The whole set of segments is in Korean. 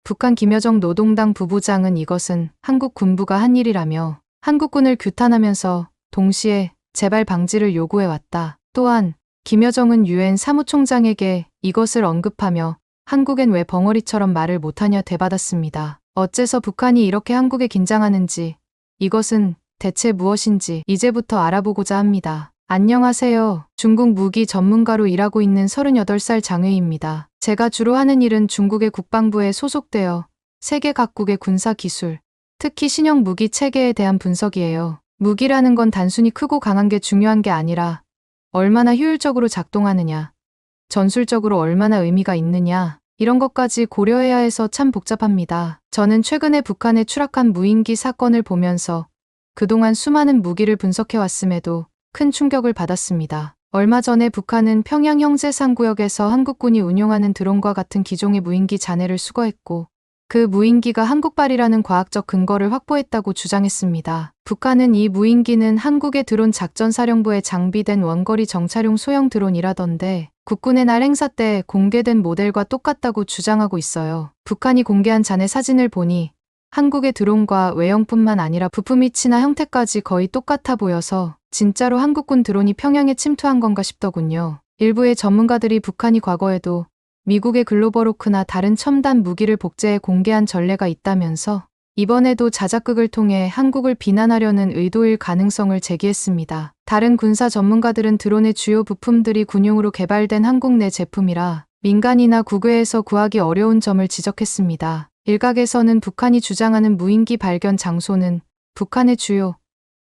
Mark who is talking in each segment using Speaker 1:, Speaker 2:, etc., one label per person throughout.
Speaker 1: 북한 김여정 노동당 부부장은 이것은 한국 군부가 한 일이라며 한국군을 규탄하면서 동시에 재발 방지를 요구해왔다. 또한 김여정은 유엔 사무총장에게 이것을 언급하며 한국엔 왜 벙어리처럼 말을 못하냐 되받았습니다. 어째서 북한이 이렇게 한국에 긴장하는지, 이것은 대체 무엇인지 이제부터 알아보고자 합니다. 안녕하세요. 중국 무기 전문가로 일하고 있는 38살 장외입니다. 제가 주로 하는 일은 중국의 국방부에 소속되어 세계 각국의 군사 기술, 특히 신형 무기 체계에 대한 분석이에요. 무기라는 건 단순히 크고 강한 게 중요한 게 아니라 얼마나 효율적으로 작동하느냐, 전술적으로 얼마나 의미가 있느냐, 이런 것까지 고려해야 해서 참 복잡합니다. 저는 최근에 북한에 추락한 무인기 사건을 보면서 그동안 수많은 무기를 분석해왔음에도 큰 충격을 받았습니다. 얼마 전에 북한은 평양 형제상구역에서 한국군이 운용하는 드론과 같은 기종의 무인기 잔해를 수거했고 그 무인기가 한국발이라는 과학적 근거를 확보했다고 주장했습니다. 북한은 이 무인기는 한국의 드론 작전사령부에 장비된 원거리 정찰용 소형 드론이라던데 국군의 날 행사 때 공개된 모델과 똑같다고 주장하고 있어요. 북한이 공개한 잔해 사진을 보니 한국의 드론과 외형뿐만 아니라 부품 위치나 형태까지 거의 똑같아 보여서 진짜로 한국군 드론이 평양에 침투한 건가 싶더군요. 일부의 전문가들이 북한이 과거에도 미국의 글로벌호크나 다른 첨단 무기를 복제해 공개한 전례가 있다면서 이번에도 자작극을 통해 한국을 비난하려는 의도일 가능성을 제기했습니다. 다른 군사 전문가들은 드론의 주요 부품들이 군용으로 개발된 한국 내 제품이라 민간이나 국외에서 구하기 어려운 점을 지적했습니다. 일각에서는 북한이 주장하는 무인기 발견 장소는 북한의 주요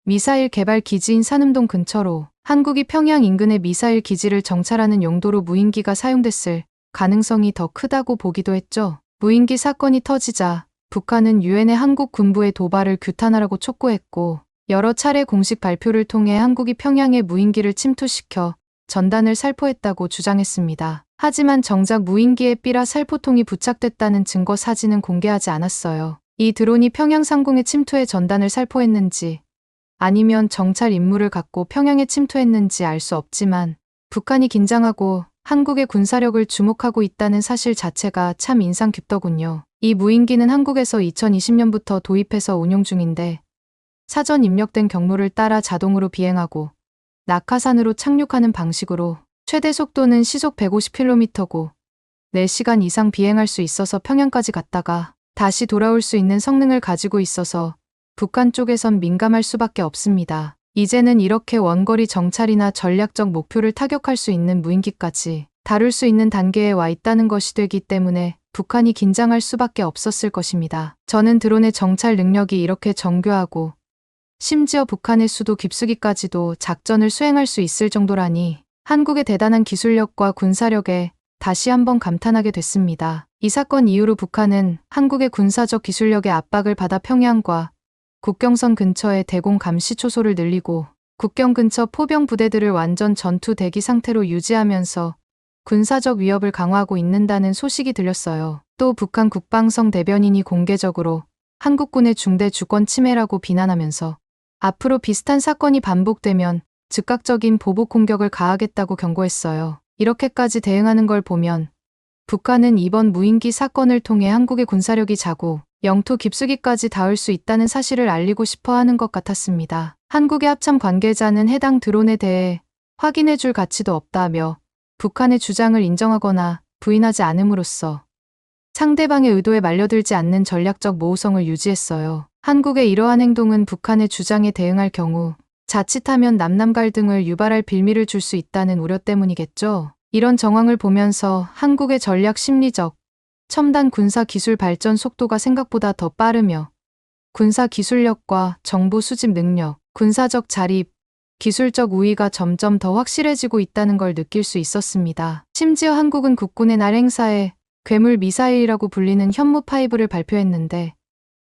Speaker 1: 미사일 개발 기지인 산음동 근처로 한국이 평양 인근의 미사일 기지를 정찰하는 용도로 무인기가 사용됐을 가능성이 더 크다고 보기도 했죠. 무인기 사건이 터지자 북한은 유엔의 한국 군부의 도발을 규탄하라고 촉구했고 여러 차례 공식 발표를 통해 한국이 평양에 무인기를 침투시켜 전단을 살포했다고 주장했습니다. 하지만 정작 무인기에 삐라 살포통이 부착됐다는 증거 사진은 공개하지 않았어요. 이 드론이 평양 상공에 침투해 전단을 살포했는지 아니면 정찰 임무를 갖고 평양에 침투했는지 알 수 없지만 북한이 긴장하고 한국의 군사력을 주목하고 있다는 사실 자체가 참 인상 깊더군요. 이 무인기는 한국에서 2020년부터 도입해서 운용 중인데 사전 입력된 경로를 따라 자동으로 비행하고 낙하산으로 착륙하는 방식으로 최대 속도는 시속 150km고 4시간 이상 비행할 수 있어서 평양까지 갔다가 다시 돌아올 수 있는 성능을 가지고 있어서 북한 쪽에선 민감할 수밖에 없습니다. 이제는 이렇게 원거리 정찰이나 전략적 목표를 타격할 수 있는 무인기까지 다룰 수 있는 단계에 와 있다는 것이 되기 때문에 북한이 긴장할 수밖에 없었을 것입니다. 저는 드론의 정찰 능력이 이렇게 정교하고 심지어 북한의 수도 깊숙이까지도 작전을 수행할 수 있을 정도라니 한국의 대단한 기술력과 군사력에 다시 한번 감탄하게 됐습니다. 이 사건 이후로 북한은 한국의 군사적 기술력의 압박을 받아 평양과 국경선 근처에 대공 감시 초소를 늘리고 국경 근처 포병 부대들을 완전 전투 대기 상태로 유지하면서 군사적 위협을 강화하고 있는다는 소식이 들렸어요. 또 북한 국방성 대변인이 공개적으로 한국군의 중대 주권 침해라고 비난하면서 앞으로 비슷한 사건이 반복되면 즉각적인 보복 공격을 가하겠다고 경고했어요. 이렇게까지 대응하는 걸 보면 북한은 이번 무인기 사건을 통해 한국의 군사력이 자고 영토 깊숙이까지 닿을 수 있다는 사실을 알리고 싶어 하는 것 같았습니다. 한국의 합참 관계자는 해당 드론에 대해 확인해 줄 가치도 없다며 북한의 주장을 인정하거나 부인하지 않음으로써 상대방의 의도에 말려들지 않는 전략적 모호성을 유지했어요. 한국의 이러한 행동은 북한의 주장에 대응할 경우 자칫하면 남남 갈등을 유발할 빌미를 줄 수 있다는 우려 때문이겠죠. 이런 정황을 보면서 한국의 전략 심리적, 첨단 군사 기술 발전 속도가 생각보다 더 빠르며 군사 기술력과 정보 수집 능력, 군사적 자립, 기술적 우위가 점점 더 확실해지고 있다는 걸 느낄 수 있었습니다. 심지어 한국은 국군의 날 행사에 괴물 미사일이라고 불리는 현무5를 발표했는데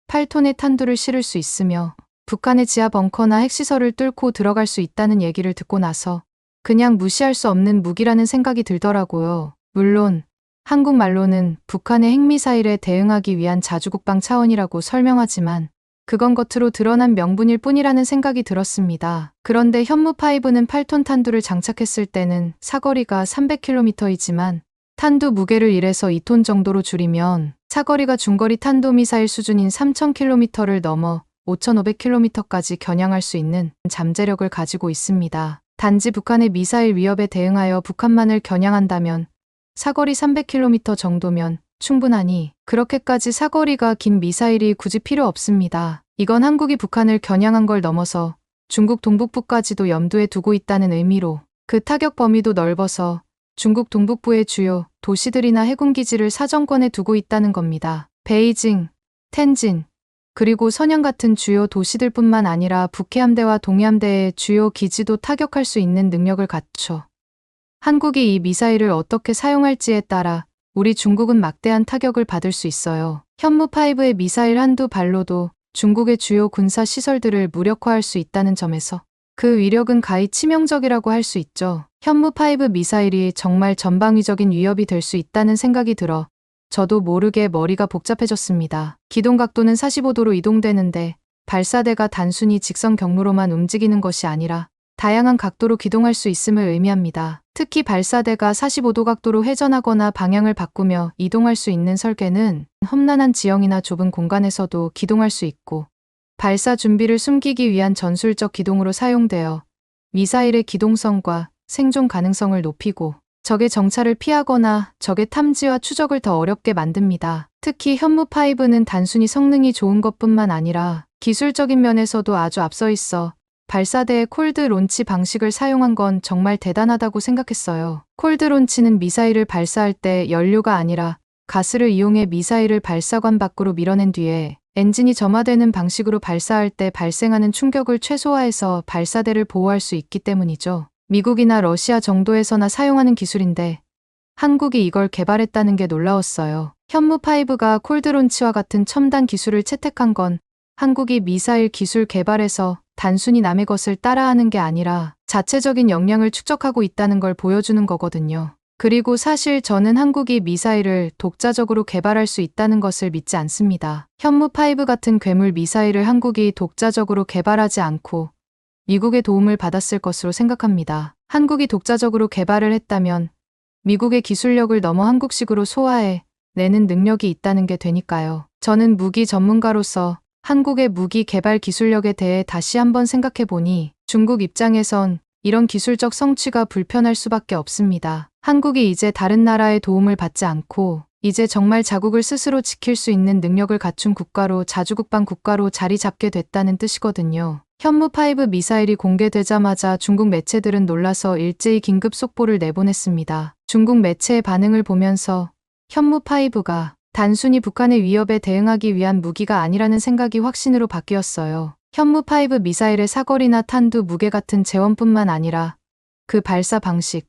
Speaker 1: 8톤의 탄두를 실을 수 있으며 북한의 지하 벙커나 핵시설을 뚫고 들어갈 수 있다는 얘기를 듣고 나서 그냥 무시할 수 없는 무기라는 생각이 들더라고요. 물론 한국말로는 북한의 핵미사일에 대응하기 위한 자주국방 차원이라고 설명하지만 그건 겉으로 드러난 명분일 뿐이라는 생각이 들었습니다. 그런데 현무5는 8톤 탄두를 장착했을 때는 사거리가 300km이지만 탄두 무게를 1에서 2톤 정도로 줄이면 사거리가 중거리 탄도미사일 수준인 3,000km를 넘어 5,500km까지 겨냥할 수 있는 잠재력을 가지고 있습니다. 단지 북한의 미사일 위협에 대응하여 북한만을 겨냥한다면 사거리 300km 정도면 충분하니 그렇게까지 사거리가 긴 미사일이 굳이 필요 없습니다. 이건 한국이 북한을 겨냥한 걸 넘어서 중국 동북부까지도 염두에 두고 있다는 의미로 그 타격 범위도 넓어서 중국 동북부의 주요 도시들이나 해군기지를 사정권에 두고 있다는 겁니다. 베이징, 텐진, 그리고 선양 같은 주요 도시들뿐만 아니라 북해함대와 동해함대의 주요 기지도 타격할 수 있는 능력을 갖춰 한국이 이 미사일을 어떻게 사용할지에 따라 우리 중국은 막대한 타격을 받을 수 있어요. 현무5의 미사일 한두 발로도 중국의 주요 군사 시설들을 무력화할 수 있다는 점에서 그 위력은 가히 치명적이라고 할 수 있죠. 현무5 미사일이 정말 전방위적인 위협이 될 수 있다는 생각이 들어 저도 모르게 머리가 복잡해졌습니다. 기동 각도는 45도로 이동되는데 발사대가 단순히 직선 경로로만 움직이는 것이 아니라 다양한 각도로 기동할 수 있음을 의미합니다. 특히 발사대가 45도 각도로 회전하거나 방향을 바꾸며 이동할 수 있는 설계는 험난한 지형이나 좁은 공간에서도 기동할 수 있고 발사 준비를 숨기기 위한 전술적 기동으로 사용되어 미사일의 기동성과 생존 가능성을 높이고 적의 정찰을 피하거나 적의 탐지와 추적을 더 어렵게 만듭니다. 특히 현무5는 단순히 성능이 좋은 것뿐만 아니라 기술적인 면에서도 아주 앞서 있어 발사대의 콜드 론치 방식을 사용한 건 정말 대단하다고 생각했어요. 콜드 론치는 미사일을 발사할 때 연료가 아니라 가스를 이용해 미사일을 발사관 밖으로 밀어낸 뒤에 엔진이 점화되는 방식으로 발사할 때 발생하는 충격을 최소화해서 발사대를 보호할 수 있기 때문이죠. 미국이나 러시아 정도에서나 사용하는 기술인데 한국이 이걸 개발했다는 게 놀라웠어요. 현무5가 콜드론치와 같은 첨단 기술을 채택한 건 한국이 미사일 기술 개발에서 단순히 남의 것을 따라하는 게 아니라 자체적인 역량을 축적하고 있다는 걸 보여주는 거거든요. 그리고 사실 저는 한국이 미사일을 독자적으로 개발할 수 있다는 것을 믿지 않습니다. 현무5 같은 괴물 미사일을 한국이 독자적으로 개발하지 않고 미국의 도움을 받았을 것으로 생각합니다. 한국이 독자적으로 개발을 했다면 미국의 기술력을 넘어 한국식으로 소화해 내는 능력이 있다는 게 되니까요. 저는 무기 전문가로서 한국의 무기 개발 기술력에 대해 다시 한번 생각해 보니 중국 입장에선 이런 기술적 성취가 불편할 수밖에 없습니다. 한국이 이제 다른 나라의 도움을 받지 않고 이제 정말 자국을 스스로 지킬 수 있는 능력을 갖춘 국가로 자주국방 국가로 자리 잡게 됐다는 뜻이거든요. 현무5 미사일이 공개되자마자 중국 매체들은 놀라서 일제히 긴급 속보를 내보냈습니다. 중국 매체의 반응을 보면서 현무5가 단순히 북한의 위협에 대응하기 위한 무기가 아니라는 생각이 확신으로 바뀌었어요. 현무5 미사일의 사거리나 탄두 무게 같은 재원뿐만 아니라 그 발사 방식,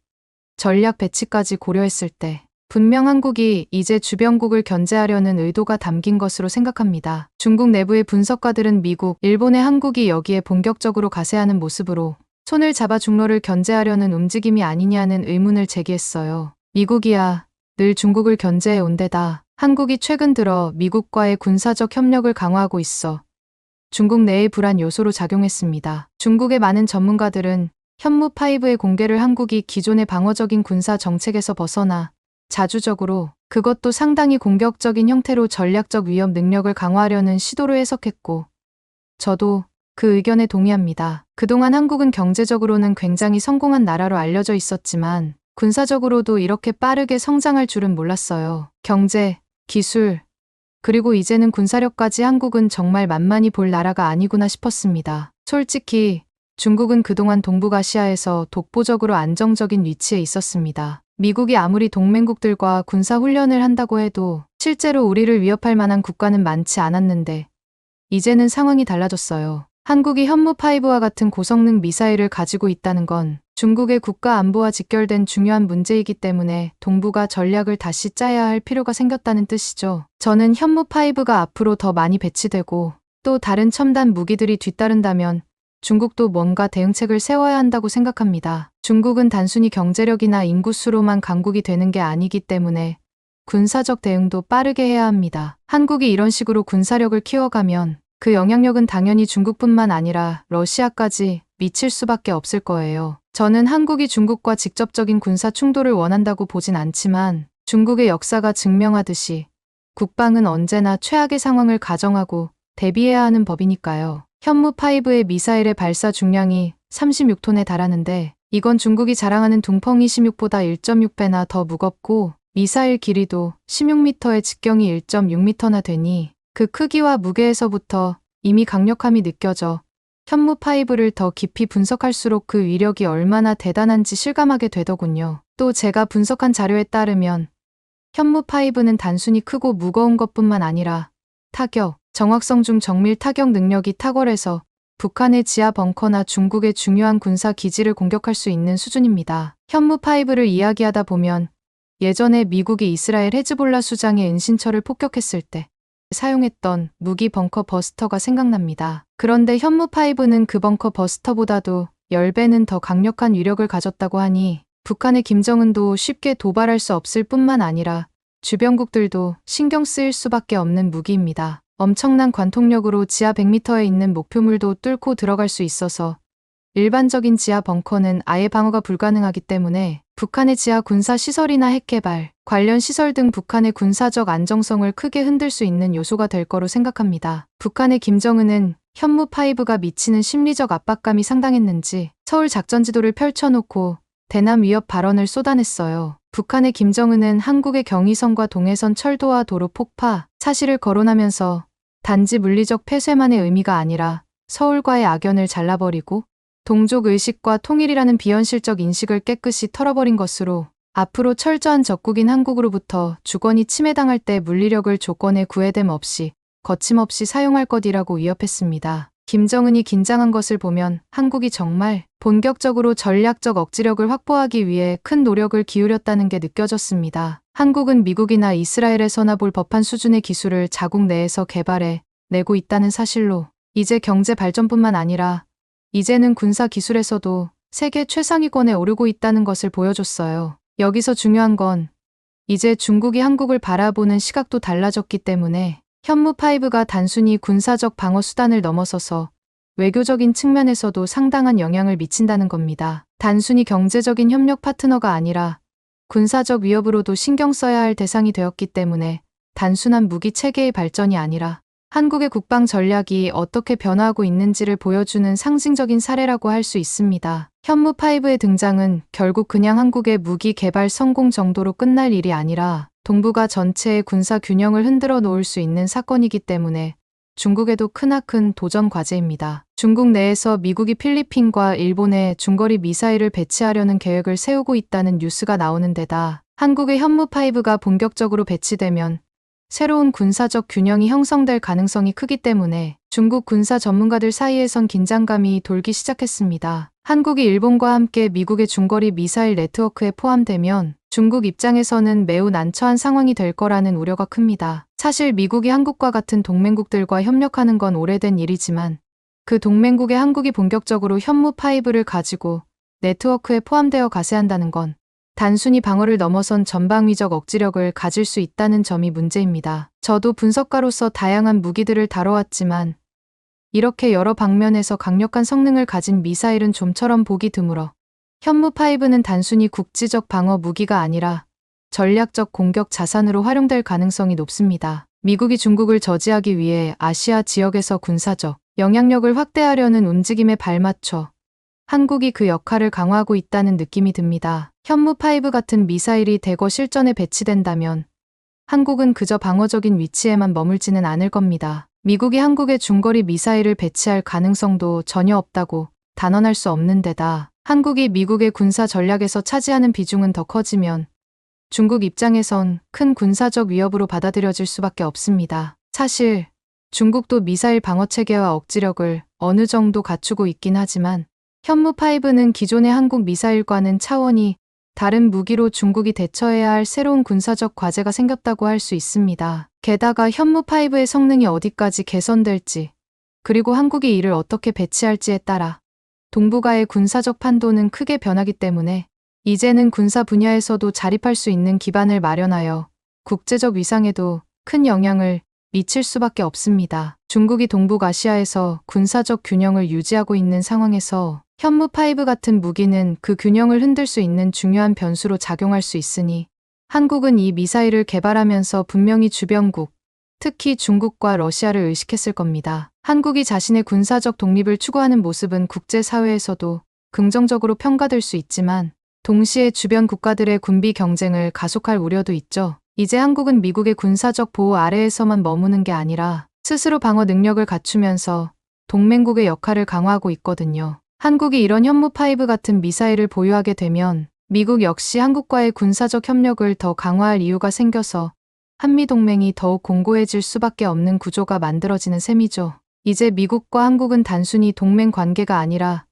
Speaker 1: 전략 배치까지 고려했을 때 분명 한국이 이제 주변국을 견제하려는 의도가 담긴 것으로 생각합니다. 중국 내부의 분석가들은 미국, 일본의 한국이 여기에 본격적으로 가세하는 모습으로 손을 잡아 중로를 견제하려는 움직임이 아니냐는 의문을 제기했어요. 미국이야 늘 중국을 견제해 온 데다 한국이 최근 들어 미국과의 군사적 협력을 강화하고 있어 중국 내의 불안 요소로 작용했습니다. 중국의 많은 전문가들은 현무5의 공개를 한국이 기존의 방어적인 군사 정책에서 벗어나 자주적으로 그것도 상당히 공격적인 형태로 전략적 위협 능력을 강화하려는 시도로 해석했고 저도 그 의견에 동의합니다. 그동안 한국은 경제적으로는 굉장히 성공한 나라로 알려져 있었지만 군사적으로도 이렇게 빠르게 성장할 줄은 몰랐어요. 경제, 기술, 그리고 이제는 군사력까지 한국은 정말 만만히 볼 나라가 아니구나 싶었습니다. 솔직히 중국은 그동안 동북아시아에서 독보적으로 안정적인 위치에 있었습니다. 미국이 아무리 동맹국들과 군사훈련을 한다고 해도 실제로 우리를 위협할 만한 국가는 많지 않았는데 이제는 상황이 달라졌어요. 한국이 현무5와 같은 고성능 미사일을 가지고 있다는 건 중국의 국가 안보와 직결된 중요한 문제이기 때문에 동북아 전략을 다시 짜야 할 필요가 생겼다는 뜻이죠. 저는 현무5가 앞으로 더 많이 배치되고 또 다른 첨단 무기들이 뒤따른다면 중국도 뭔가 대응책을 세워야 한다고 생각합니다. 중국은 단순히 경제력이나 인구수로만 강국이 되는 게 아니기 때문에 군사적 대응도 빠르게 해야 합니다. 한국이 이런 식으로 군사력을 키워가면 그 영향력은 당연히 중국뿐만 아니라 러시아까지 미칠 수밖에 없을 거예요. 저는 한국이 중국과 직접적인 군사 충돌을 원한다고 보진 않지만 중국의 역사가 증명하듯이 국방은 언제나 최악의 상황을 가정하고 대비해야 하는 법이니까요. 현무5의 미사일의 발사 중량이 36톤에 달하는데 이건 중국이 자랑하는 둥펑이 16보다 1.6배나 더 무겁고 미사일 길이도 16m의 직경이 1.6m나 되니 그 크기와 무게에서부터 이미 강력함이 느껴져 현무5를 더 깊이 분석할수록 그 위력이 얼마나 대단한지 실감하게 되더군요. 또 제가 분석한 자료에 따르면 현무5는 단순히 크고 무거운 것뿐만 아니라 타격, 정확성 중 정밀 타격 능력이 탁월해서 북한의 지하 벙커나 중국의 중요한 군사 기지를 공격할 수 있는 수준입니다. 현무5를 이야기하다 보면 예전에 미국이 이스라엘 헤즈볼라 수장의 은신처를 폭격했을 때 사용했던 무기 벙커 버스터가 생각납니다. 그런데 현무5는 그 벙커 버스터보다도 10배는 더 강력한 위력을 가졌다고 하니 북한의 김정은도 쉽게 도발할 수 없을 뿐만 아니라 주변국들도 신경 쓰일 수밖에 없는 무기입니다. 엄청난 관통력으로 지하 100m에 있는 목표물도 뚫고 들어갈 수 있어서 일반적인 지하 벙커는 아예 방어가 불가능하기 때문에 북한의 지하 군사 시설이나 핵 개발, 관련 시설 등 북한의 군사적 안정성을 크게 흔들 수 있는 요소가 될 거로 생각합니다. 북한의 김정은은 현무5가 미치는 심리적 압박감이 상당했는지 서울 작전지도를 펼쳐놓고 대남 위협 발언을 쏟아냈어요. 북한의 김정은은 한국의 경의선과 동해선 철도와 도로 폭파, 사실을 거론하면서 단지 물리적 폐쇄만의 의미가 아니라 서울과의 악연을 잘라버리고 동족 의식과 통일이라는 비현실적 인식을 깨끗이 털어버린 것으로 앞으로 철저한 적국인 한국으로부터 주권이 침해당할 때 물리력을 조건에 구애됨 없이 거침없이 사용할 것이라고 위협했습니다. 김정은이 긴장한 것을 보면 한국이 정말 본격적으로 전략적 억지력을 확보하기 위해 큰 노력을 기울였다는 게 느껴졌습니다. 한국은 미국이나 이스라엘에서나 볼 법한 수준의 기술을 자국 내에서 개발해 내고 있다는 사실로 이제 경제 발전뿐만 아니라 이제는 군사 기술에서도 세계 최상위권에 오르고 있다는 것을 보여줬어요. 여기서 중요한 건 이제 중국이 한국을 바라보는 시각도 달라졌기 때문에 현무5가 단순히 군사적 방어 수단을 넘어서서 외교적인 측면에서도 상당한 영향을 미친다는 겁니다. 단순히 경제적인 협력 파트너가 아니라 군사적 위협으로도 신경 써야 할 대상이 되었기 때문에 단순한 무기 체계의 발전이 아니라 한국의 국방 전략이 어떻게 변화하고 있는지를 보여주는 상징적인 사례라고 할 수 있습니다. 현무5의 등장은 결국 그냥 한국의 무기 개발 성공 정도로 끝날 일이 아니라 동북아 전체의 군사 균형을 흔들어 놓을 수 있는 사건이기 때문에 중국에도 크나큰 도전 과제입니다. 중국 내에서 미국이 필리핀과 일본에 중거리 미사일을 배치하려는 계획을 세우고 있다는 뉴스가 나오는 데다 한국의 현무5가 본격적으로 배치되면 새로운 군사적 균형이 형성될 가능성이 크기 때문에 중국 군사 전문가들 사이에선 긴장감이 돌기 시작했습니다. 한국이 일본과 함께 미국의 중거리 미사일 네트워크에 포함되면 중국 입장에서는 매우 난처한 상황이 될 거라는 우려가 큽니다. 사실 미국이 한국과 같은 동맹국들과 협력하는 건 오래된 일이지만 그 동맹국의 한국이 본격적으로 현무5를 가지고 네트워크에 포함되어 가세한다는 건 단순히 방어를 넘어선 전방위적 억지력을 가질 수 있다는 점이 문제입니다. 저도 분석가로서 다양한 무기들을 다뤄왔지만 이렇게 여러 방면에서 강력한 성능을 가진 미사일은 좀처럼 보기 드물어 현무5는 단순히 국지적 방어 무기가 아니라 전략적 공격 자산으로 활용될 가능성이 높습니다. 미국이 중국을 저지하기 위해 아시아 지역에서 군사적 영향력을 확대하려는 움직임에 발맞춰 한국이 그 역할을 강화하고 있다는 느낌이 듭니다. 현무5 같은 미사일이 대거 실전에 배치된다면 한국은 그저 방어적인 위치에만 머물지는 않을 겁니다. 미국이 한국에 중거리 미사일을 배치할 가능성도 전혀 없다고 단언할 수 없는 데다 한국이 미국의 군사 전략에서 차지하는 비중은 더 커지면 중국 입장에선 큰 군사적 위협으로 받아들여질 수밖에 없습니다. 사실 중국도 미사일 방어 체계와 억지력을 어느 정도 갖추고 있긴 하지만 현무5는 기존의 한국 미사일과는 차원이 다른 무기로 중국이 대처해야 할 새로운 군사적 과제가 생겼다고 할 수 있습니다. 게다가 현무5의 성능이 어디까지 개선될지 그리고 한국이 이를 어떻게 배치할지에 따라 동북아의 군사적 판도는 크게 변하기 때문에 이제는 군사 분야에서도 자립할 수 있는 기반을 마련하여 국제적 위상에도 큰 영향을 미칠 수밖에 없습니다. 중국이 동북아시아에서 군사적 균형을 유지하고 있는 상황에서 현무5 같은 무기는 그 균형을 흔들 수 있는 중요한 변수로 작용할 수 있으니 한국은 이 미사일을 개발하면서 분명히 주변국, 특히 중국과 러시아를 의식했을 겁니다. 한국이 자신의 군사적 독립을 추구하는 모습은 국제사회에서도 긍정적으로 평가될 수 있지만 동시에 주변 국가들의 군비 경쟁을 가속할 우려도 있죠. 이제 한국은 미국의 군사적 보호 아래에서만 머무는 게 아니라 스스로 방어 능력을 갖추면서 동맹국의 역할을 강화하고 있거든요. 한국이 이런 현무5 같은 미사일을 보유하게 되면 미국 역시 한국과의 군사적 협력을 더 강화할 이유가 생겨서 한미동맹이 더욱 공고해질 수밖에 없는 구조가 만들어지는 셈이죠. 이제 미국과 한국은 단순히 동맹 관계가 아니라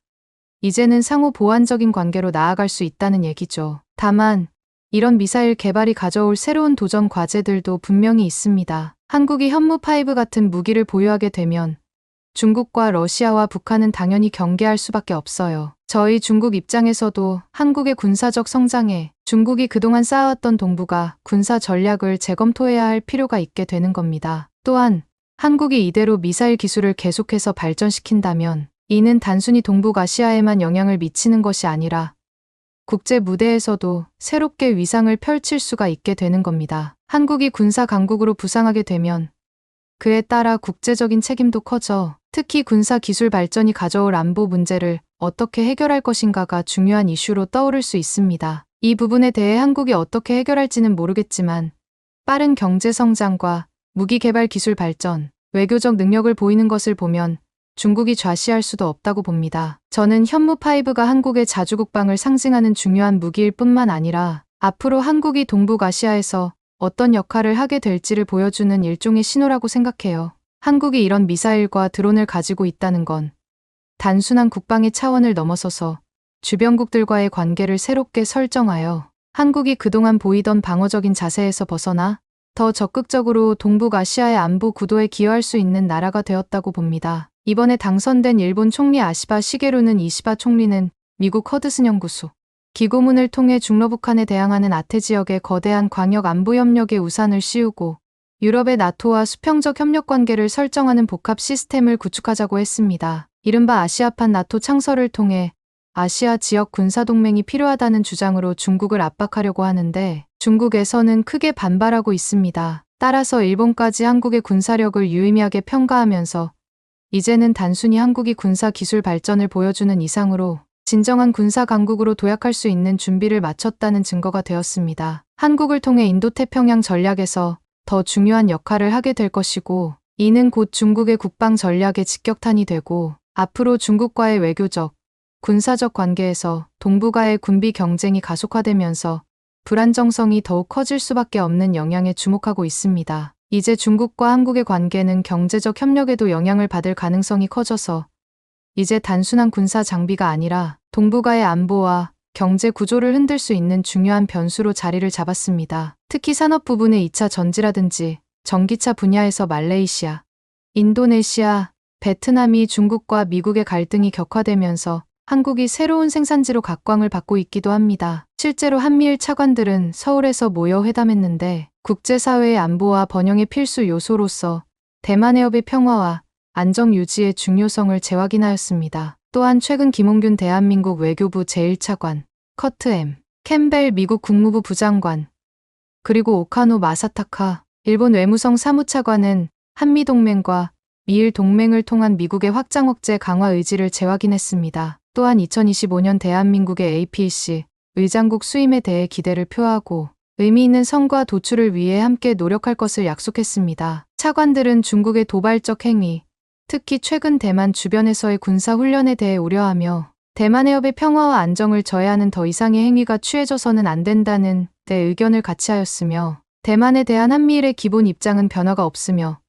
Speaker 1: 이제는 상호 보완적인 관계로 나아갈 수 있다는 얘기죠. 다만 이런 미사일 개발이 가져올 새로운 도전 과제들도 분명히 있습니다. 한국이 현무5 같은 무기를 보유하게 되면 중국과 러시아와 북한은 당연히 경계할 수밖에 없어요. 저희 중국 입장에서도 한국의 군사적 성장에 중국이 그동안 쌓아왔던 동북아 군사 전략을 재검토해야 할 필요가 있게 되는 겁니다. 또한 한국이 이대로 미사일 기술을 계속해서 발전시킨다면 이는 단순히 동북아시아에만 영향을 미치는 것이 아니라 국제 무대에서도 새롭게 위상을 펼칠 수가 있게 되는 겁니다. 한국이 군사 강국으로 부상하게 되면 그에 따라 국제적인 책임도 커져 특히 군사 기술 발전이 가져올 안보 문제를 어떻게 해결할 것인가가 중요한 이슈로 떠오를 수 있습니다. 이 부분에 대해 한국이 어떻게 해결할지는 모르겠지만 빠른 경제 성장과 무기 개발 기술 발전, 외교적 능력을 보이는 것을 보면 중국이 좌시할 수도 없다고 봅니다. 저는 현무5가 한국의 자주국방을 상징하는 중요한 무기일 뿐만 아니라 앞으로 한국이 동북아시아에서 어떤 역할을 하게 될지를 보여주는 일종의 신호라고 생각해요. 한국이 이런 미사일과 드론을 가지고 있다는 건 단순한 국방의 차원을 넘어서서 주변국들과의 관계를 새롭게 설정하여 한국이 그동안 보이던 방어적인 자세에서 벗어나 더 적극적으로 동북아시아의 안보 구도에 기여할 수 있는 나라가 되었다고 봅니다. 이번에 당선된 일본 총리 아시바 시게루는 이시바 총리는 미국 허드슨 연구소 기고문을 통해 중러북한에 대항하는 아태 지역의 거대한 광역 안보 협력의 우산을 씌우고 유럽의 나토와 수평적 협력 관계를 설정하는 복합 시스템을 구축하자고 했습니다. 이른바 아시아판 나토 창설을 통해 아시아 지역 군사동맹이 필요하다는 주장으로 중국을 압박하려고 하는데 중국에서는 크게 반발하고 있습니다. 따라서 일본까지 한국의 군사력을 유의미하게 평가하면서 이제는 단순히 한국이 군사 기술 발전을 보여주는 이상으로 진정한 군사 강국으로 도약할 수 있는 준비를 마쳤다는 증거가 되었습니다. 한국을 통해 인도태평양 전략에서 더 중요한 역할을 하게 될 것이고 이는 곧 중국의 국방 전략의 직격탄이 되고 앞으로 중국과의 외교적, 군사적 관계에서 동북아의 군비 경쟁이 가속화되면서 불안정성이 더욱 커질 수밖에 없는 영향에 주목하고 있습니다. 이제 중국과 한국의 관계는 경제적 협력에도 영향을 받을 가능성이 커져서 이제 단순한 군사 장비가 아니라 동북아의 안보와 경제 구조를 흔들 수 있는 중요한 변수로 자리를 잡았습니다. 특히 산업 부분의 2차 전지라든지 전기차 분야에서 말레이시아, 인도네시아, 베트남이 중국과 미국의 갈등이 격화되면서 한국이 새로운 생산지로 각광을 받고 있기도 합니다. 실제로 한미일 차관들은 서울에서 모여 회담했는데 국제사회의 안보와 번영의 필수 요소로서 대만 해협의 평화와 안정 유지의 중요성을 재확인하였습니다. 또한 최근 김홍균 대한민국 외교부 제1차관, 커트 M. 캠벨 미국 국무부 부장관, 그리고 오카노 마사타카 일본 외무성 사무차관은 한미동맹과 미일 동맹을 통한 미국의 확장 억제 강화 의지를 재확인했습니다. 또한 2025년 대한민국의 APEC 의장국 수임에 대해 기대를 표하고 의미 있는 성과 도출을 위해 함께 노력할 것을 약속했습니다. 차관들은 중국의 도발적 행위, 특히 최근 대만 주변에서의 군사훈련에 대해 우려하며 대만 해협의 평화와 안정을 저해하는 더 이상의 행위가 취해져서는 안 된다는 데 의견을 같이 하였으며 대만에 대한 한미일의 기본 입장은 변화가 없으며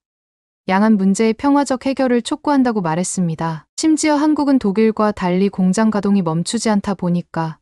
Speaker 1: 양안 문제의 평화적 해결을 촉구한다고 말했습니다. 심지어 한국은 독일과 달리 공장 가동이 멈추지 않다 보니까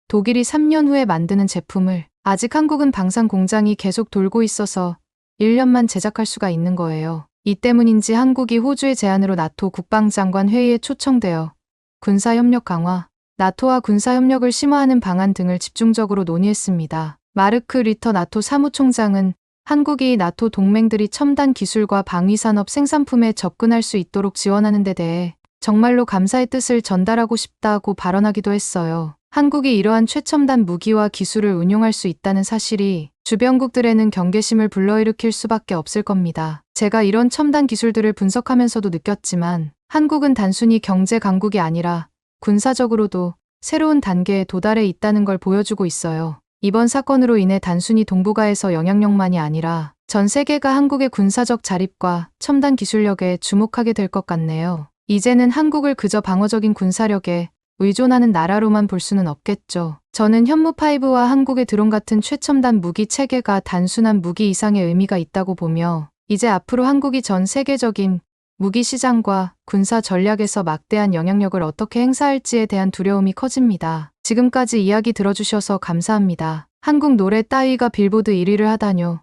Speaker 1: 독일이 3년 후에 만드는 제품을 아직 한국은 방산 공장이 계속 돌고 있어서 1년만 제작할 수가 있는 거예요. 이 때문인지 한국이 호주의 제안으로 나토 국방장관 회의에 초청되어 군사협력 강화, 나토와 군사협력을 심화하는 방안 등을 집중적으로 논의했습니다. 마르크 리터 나토 사무총장은 한국이 나토 동맹들이 첨단 기술과 방위산업 생산품에 접근할 수 있도록 지원하는 데 대해 정말로 감사의 뜻을 전달하고 싶다고 발언하기도 했어요. 한국이 이러한 최첨단 무기와 기술을 운용할 수 있다는 사실이 주변국들에는 경계심을 불러일으킬 수밖에 없을 겁니다. 제가 이런 첨단 기술들을 분석하면서도 느꼈지만 한국은 단순히 경제 강국이 아니라 군사적으로도 새로운 단계에 도달해 있다는 걸 보여주고 있어요. 이번 사건으로 인해 단순히 동북아에서 영향력만이 아니라 전 세계가 한국의 군사적 자립과 첨단 기술력에 주목하게 될 것 같네요. 이제는 한국을 그저 방어적인 군사력에 의존하는 나라로만 볼 수는 없겠죠. 저는 현무5와 한국의 드론 같은 최첨단 무기 체계가 단순한 무기 이상의 의미가 있다고 보며 이제 앞으로 한국이 전 세계적인 무기 시장과 군사 전략에서 막대한 영향력을 어떻게 행사할지에 대한 두려움이 커집니다. 지금까지 이야기 들어주셔서 감사합니다. 한국 노래 따위가 빌보드 1위를 하다뇨.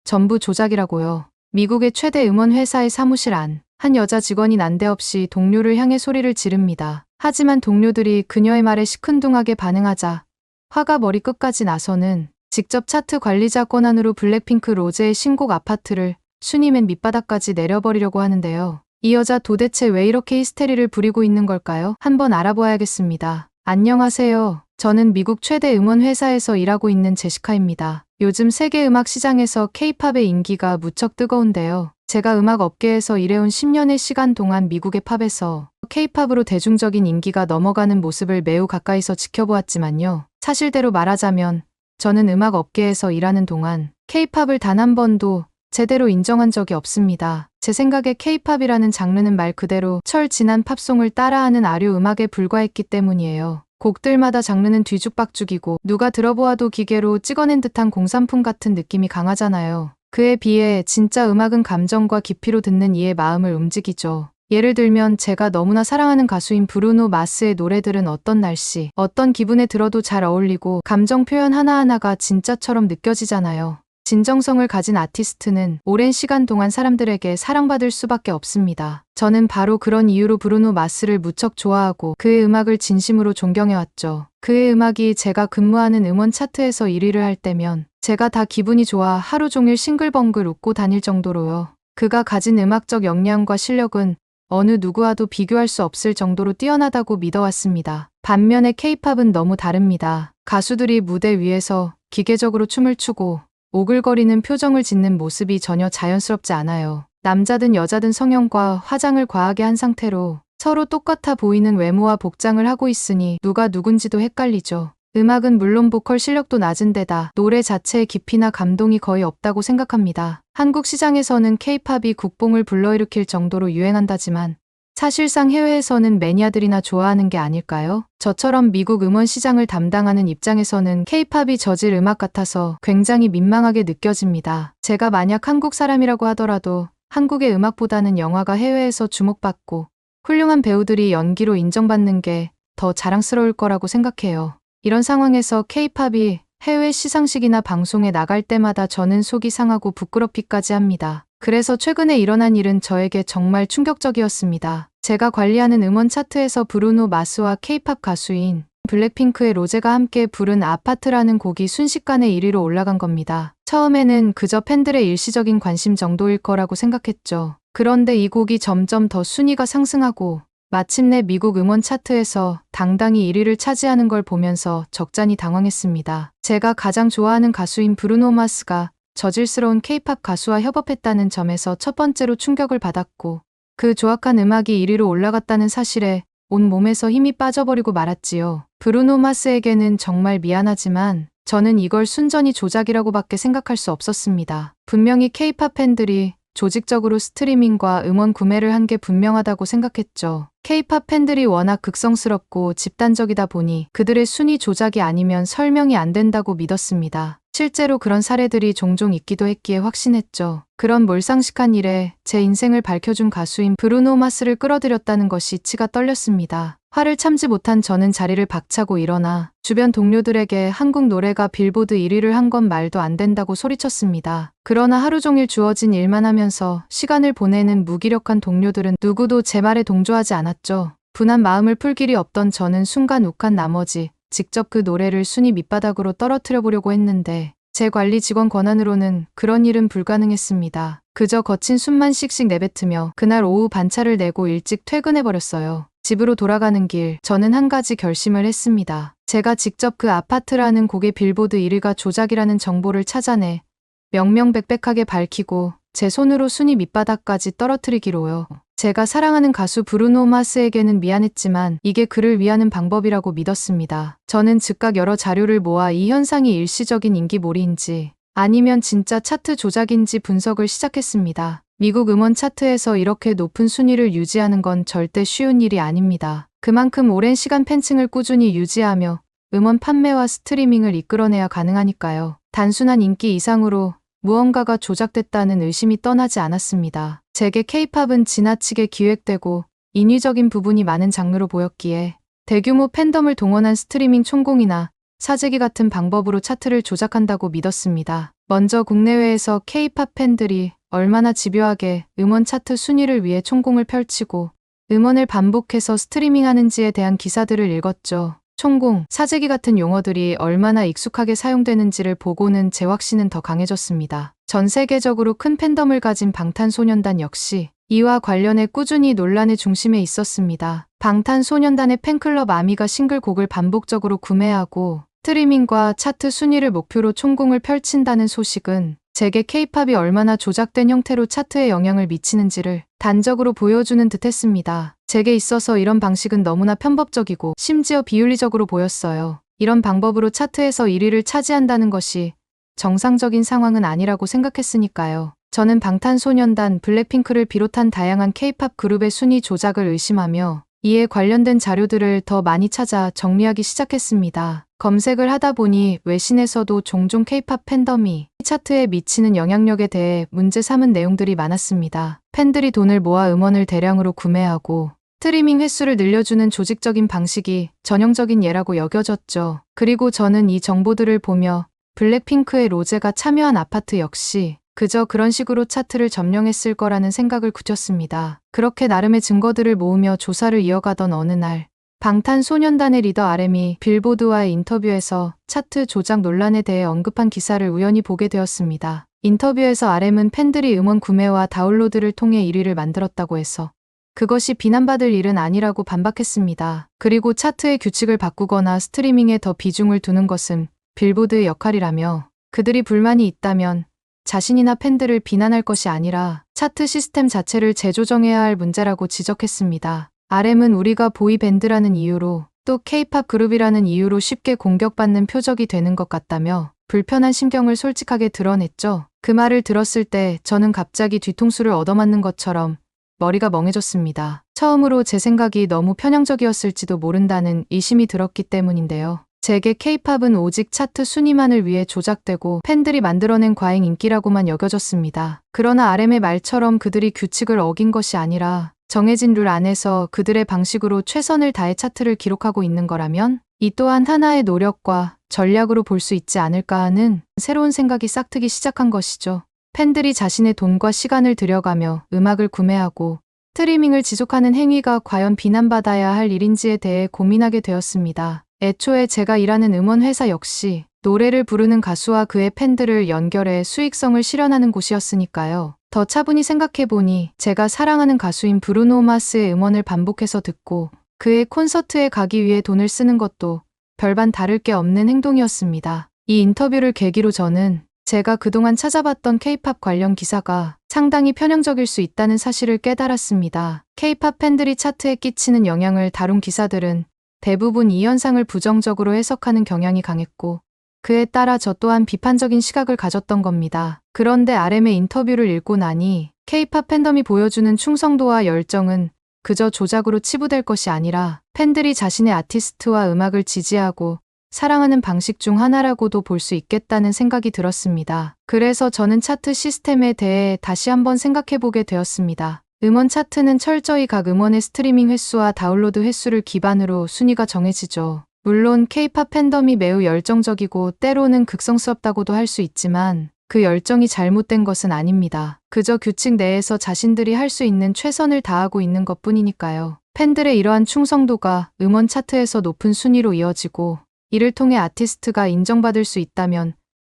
Speaker 1: 전부 조작이라고요. 미국의 최대 음원 회사의 사무실 안. 한 여자 직원이 난데없이 동료를 향해 소리를 지릅니다. 하지만 동료들이 그녀의 말에 시큰둥하게 반응하자 화가 머리끝까지 나서는 직접 차트 관리자 권한으로 블랙핑크 로제의 신곡 아파트를 순위 맨 밑바닥까지 내려버리려고 하는데요. 이 여자 도대체 왜 이렇게 히스테리를 부리고 있는 걸까요? 한번 알아봐야겠습니다. 안녕하세요. 저는 미국 최대 음원 회사에서 일하고 있는 제시카입니다. 요즘 세계 음악 시장에서 K-팝의 인기가 무척 뜨거운데요. 제가 음악 업계에서 일해온 10년의 시간 동안 미국의 팝에서 K-팝으로 대중적인 인기가 넘어가는 모습을 매우 가까이서 지켜보았지만요. 사실대로 말하자면 저는 음악 업계에서 일하는 동안 K-팝을 단 한 번도 제대로 인정한 적이 없습니다. 제 생각에 K-팝이라는 장르는 말 그대로 철 지난 팝송을 따라하는 아류 음악에 불과했기 때문이에요. 곡들마다 장르는 뒤죽박죽이고 누가 들어보아도 기계로 찍어낸 듯한 공산품 같은 느낌이 강하잖아요. 그에 비해 진짜 음악은 감정과 깊이로 듣는 이의 마음을 움직이죠. 예를 들면 제가 너무나 사랑하는 가수인 브루노 마스의 노래들은 어떤 날씨, 어떤 기분에 들어도 잘 어울리고 감정 표현 하나하나가 진짜처럼 느껴지잖아요. 진정성을 가진 아티스트는 오랜 시간 동안 사람들에게 사랑받을 수밖에 없습니다. 저는 바로 그런 이유로 브루노 마스를 무척 좋아하고 그의 음악을 진심으로 존경해왔죠. 그의 음악이 제가 근무하는 음원 차트에서 1위를 할 때면 제가 다 기분이 좋아 하루 종일 싱글벙글 웃고 다닐 정도로요. 그가 가진 음악적 역량과 실력은 어느 누구와도 비교할 수 없을 정도로 뛰어나다고 믿어왔습니다. 반면에 K-팝은 너무 다릅니다. 가수들이 무대 위에서 기계적으로 춤을 추고 오글거리는 표정을 짓는 모습이 전혀 자연스럽지 않아요. 남자든 여자든 성형과 화장을 과하게 한 상태로 서로 똑같아 보이는 외모와 복장을 하고 있으니 누가 누군지도 헷갈리죠. 음악은 물론 보컬 실력도 낮은 데다 노래 자체의 깊이나 감동이 거의 없다고 생각합니다. 한국 시장에서는 K-팝이 국뽕을 불러일으킬 정도로 유행한다지만 사실상 해외에서는 매니아들이나 좋아하는 게 아닐까요? 저처럼 미국 음원 시장을 담당하는 입장에서는 K-팝이 저질 음악 같아서 굉장히 민망하게 느껴집니다. 제가 만약 한국 사람이라고 하더라도 한국의 음악보다는 영화가 해외에서 주목받고 훌륭한 배우들이 연기로 인정받는 게 더 자랑스러울 거라고 생각해요. 이런 상황에서 K-팝이 해외 시상식이나 방송에 나갈 때마다 저는 속이 상하고 부끄럽기까지 합니다. 그래서 최근에 일어난 일은 저에게 정말 충격적이었습니다. 제가 관리하는 음원 차트에서 브루노 마스와 K-팝 가수인 블랙핑크의 로제가 함께 부른 아파트라는 곡이 순식간에 1위로 올라간 겁니다. 처음에는 그저 팬들의 일시적인 관심 정도일 거라고 생각했죠. 그런데 이 곡이 점점 더 순위가 상승하고 마침내 미국 음원 차트에서 당당히 1위를 차지하는 걸 보면서 적잖이 당황했습니다. 제가 가장 좋아하는 가수인 브루노 마스가 저질스러운 K-팝 가수와 협업했다는 점에서 첫 번째로 충격을 받았고 그 조악한 음악이 1위로 올라갔다는 사실에 온 몸에서 힘이 빠져버리고 말았지요. 브루노 마스에게는 정말 미안하지만 저는 이걸 순전히 조작이라고밖에 생각할 수 없었습니다. 분명히 K-팝 팬들이 조직적으로 스트리밍과 음원 구매를 한 게 분명하다고 생각했죠. K-팝 팬들이 워낙 극성스럽고 집단적이다 보니 그들의 순위 조작이 아니면 설명이 안 된다고 믿었습니다. 실제로 그런 사례들이 종종 있기도 했기에 확신했죠. 그런 몰상식한 일에 제 인생을 밝혀준 가수인 브루노 마스를 끌어들였다는 것이 치가 떨렸습니다. 화를 참지 못한 저는 자리를 박차고 일어나 주변 동료들에게 한국 노래가 빌보드 1위를 한 건 말도 안 된다고 소리쳤습니다. 그러나 하루 종일 주어진 일만 하면서 시간을 보내는 무기력한 동료들은 누구도 제 말에 동조하지 않았죠. 분한 마음을 풀 길이 없던 저는 순간 욱한 나머지 직접 그 노래를 순위 밑바닥으로 떨어뜨려 보려고 했는데 제 관리 직원 권한으로는 그런 일은 불가능했습니다. 그저 거친 숨만 씩씩 내뱉으며 그날 오후 반차를 내고 일찍 퇴근해버렸어요. 집으로 돌아가는 길 저는 한 가지 결심을 했습니다. 제가 직접 그 아파트라는 곡의 빌보드 1위가 조작이라는 정보를 찾아내 명명백백하게 밝히고 제 손으로 순위 밑바닥까지 떨어뜨리기로요. 제가 사랑하는 가수 브루노 마스에게는 미안했지만 이게 그를 위하는 방법이라고 믿었습니다. 저는 즉각 여러 자료를 모아 이 현상이 일시적인 인기몰이인지 아니면 진짜 차트 조작인지 분석을 시작했습니다. 미국 음원 차트에서 이렇게 높은 순위를 유지하는 건 절대 쉬운 일이 아닙니다. 그만큼 오랜 시간 팬층을 꾸준히 유지하며 음원 판매와 스트리밍을 이끌어내야 가능하니까요. 단순한 인기 이상으로 무언가가 조작됐다는 의심이 떠나지 않았습니다. 제게 K-팝은 지나치게 기획되고 인위적인 부분이 많은 장르로 보였기에 대규모 팬덤을 동원한 스트리밍 총공이나 사재기 같은 방법으로 차트를 조작한다고 믿었습니다. 먼저 국내외에서 K-팝 팬들이 얼마나 집요하게 음원 차트 순위를 위해 총공을 펼치고 음원을 반복해서 스트리밍하는지에 대한 기사들을 읽었죠. 총공, 사재기 같은 용어들이 얼마나 익숙하게 사용되는지를 보고는 제 확신은 더 강해졌습니다. 전 세계적으로 큰 팬덤을 가진 방탄소년단 역시 이와 관련해 꾸준히 논란의 중심에 있었습니다. 방탄소년단의 팬클럽 아미가 싱글곡을 반복적으로 구매하고 스트리밍과 차트 순위를 목표로 총공을 펼친다는 소식은 제게 K-팝이 얼마나 조작된 형태로 차트에 영향을 미치는지를 단적으로 보여주는 듯했습니다. 제게 있어서 이런 방식은 너무나 편법적이고 심지어 비윤리적으로 보였어요. 이런 방법으로 차트에서 1위를 차지한다는 것이 정상적인 상황은 아니라고 생각했으니까요. 저는 방탄소년단, 블랙핑크를 비롯한 다양한 K-팝 그룹의 순위 조작을 의심하며 이에 관련된 자료들을 더 많이 찾아 정리하기 시작했습니다. 검색을 하다 보니 외신에서도 종종 K-팝 팬덤이 차트에 미치는 영향력에 대해 문제 삼은 내용들이 많았습니다. 팬들이 돈을 모아 음원을 대량으로 구매하고 스트리밍 횟수를 늘려주는 조직적인 방식이 전형적인 예라고 여겨졌죠. 그리고 저는 이 정보들을 보며 블랙핑크의 로제가 참여한 아파트 역시 그저 그런 식으로 차트를 점령했을 거라는 생각을 굳혔습니다. 그렇게 나름의 증거들을 모으며 조사를 이어가던 어느 날 방탄소년단의 리더 RM이 빌보드와의 인터뷰에서 차트 조작 논란에 대해 언급한 기사를 우연히 보게 되었습니다. 인터뷰에서 RM은 팬들이 음원 구매와 다운로드를 통해 1위를 만들었다고 해서 그것이 비난받을 일은 아니라고 반박했습니다. 그리고 차트의 규칙을 바꾸거나 스트리밍에 더 비중을 두는 것은 빌보드의 역할이라며 그들이 불만이 있다면 자신이나 팬들을 비난할 것이 아니라 차트 시스템 자체를 재조정해야 할 문제라고 지적했습니다. RM은 우리가 보이밴드라는 이유로 또 K-팝 그룹이라는 이유로 쉽게 공격받는 표적이 되는 것 같다며 불편한 심경을 솔직하게 드러냈죠. 그 말을 들었을 때 저는 갑자기 뒤통수를 얻어맞는 것처럼 머리가 멍해졌습니다. 처음으로 제 생각이 너무 편향적이었을지도 모른다는 의심이 들었기 때문인데요. 제게 K-팝은 오직 차트 순위만을 위해 조작되고 팬들이 만들어낸 과잉 인기라고만 여겨졌습니다. 그러나 RM의 말처럼 그들이 규칙을 어긴 것이 아니라 정해진 룰 안에서 그들의 방식으로 최선을 다해 차트를 기록하고 있는 거라면 이 또한 하나의 노력과 전략으로 볼 수 있지 않을까 하는 새로운 생각이 싹트기 시작한 것이죠. 팬들이 자신의 돈과 시간을 들여가며 음악을 구매하고 스트리밍을 지속하는 행위가 과연 비난받아야 할 일인지에 대해 고민하게 되었습니다. 애초에 제가 일하는 음원 회사 역시 노래를 부르는 가수와 그의 팬들을 연결해 수익성을 실현하는 곳이었으니까요. 더 차분히 생각해보니 제가 사랑하는 가수인 브루노 마스의 음원을 반복해서 듣고 그의 콘서트에 가기 위해 돈을 쓰는 것도 별반 다를 게 없는 행동이었습니다. 이 인터뷰를 계기로 저는 제가 그동안 찾아봤던 K-팝 관련 기사가 상당히 편향적일 수 있다는 사실을 깨달았습니다. K-팝 팬들이 차트에 끼치는 영향을 다룬 기사들은 대부분 이 현상을 부정적으로 해석하는 경향이 강했고 그에 따라 저 또한 비판적인 시각을 가졌던 겁니다. 그런데 RM의 인터뷰를 읽고 나니 K-팝 팬덤이 보여주는 충성도와 열정은 그저 조작으로 치부될 것이 아니라 팬들이 자신의 아티스트와 음악을 지지하고 사랑하는 방식 중 하나라고도 볼 수 있겠다는 생각이 들었습니다. 그래서 저는 차트 시스템에 대해 다시 한번 생각해보게 되었습니다. 음원 차트는 철저히 각 음원의 스트리밍 횟수와 다운로드 횟수를 기반으로 순위가 정해지죠. 물론 K-팝 팬덤이 매우 열정적이고 때로는 극성스럽다고도 할 수 있지만 그 열정이 잘못된 것은 아닙니다. 그저 규칙 내에서 자신들이 할 수 있는 최선을 다하고 있는 것뿐이니까요. 팬들의 이러한 충성도가 음원 차트에서 높은 순위로 이어지고 이를 통해 아티스트가 인정받을 수 있다면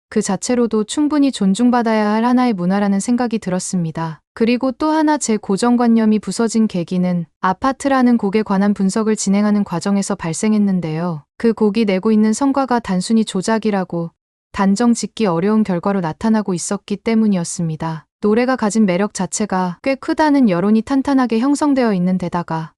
Speaker 1: 그 자체로도 충분히 존중받아야 할 하나의 문화라는 생각이 들었습니다. 그리고 또 하나 제 고정관념이 부서진 계기는 아파트라는 곡에 관한 분석을 진행하는 과정에서 발생했는데요. 그 곡이 내고 있는 성과가 단순히 조작이라고 단정 짓기 어려운 결과로 나타나고 있었기 때문이었습니다. 노래가 가진 매력 자체가 꽤 크다는 여론이 탄탄하게 형성되어 있는 데다가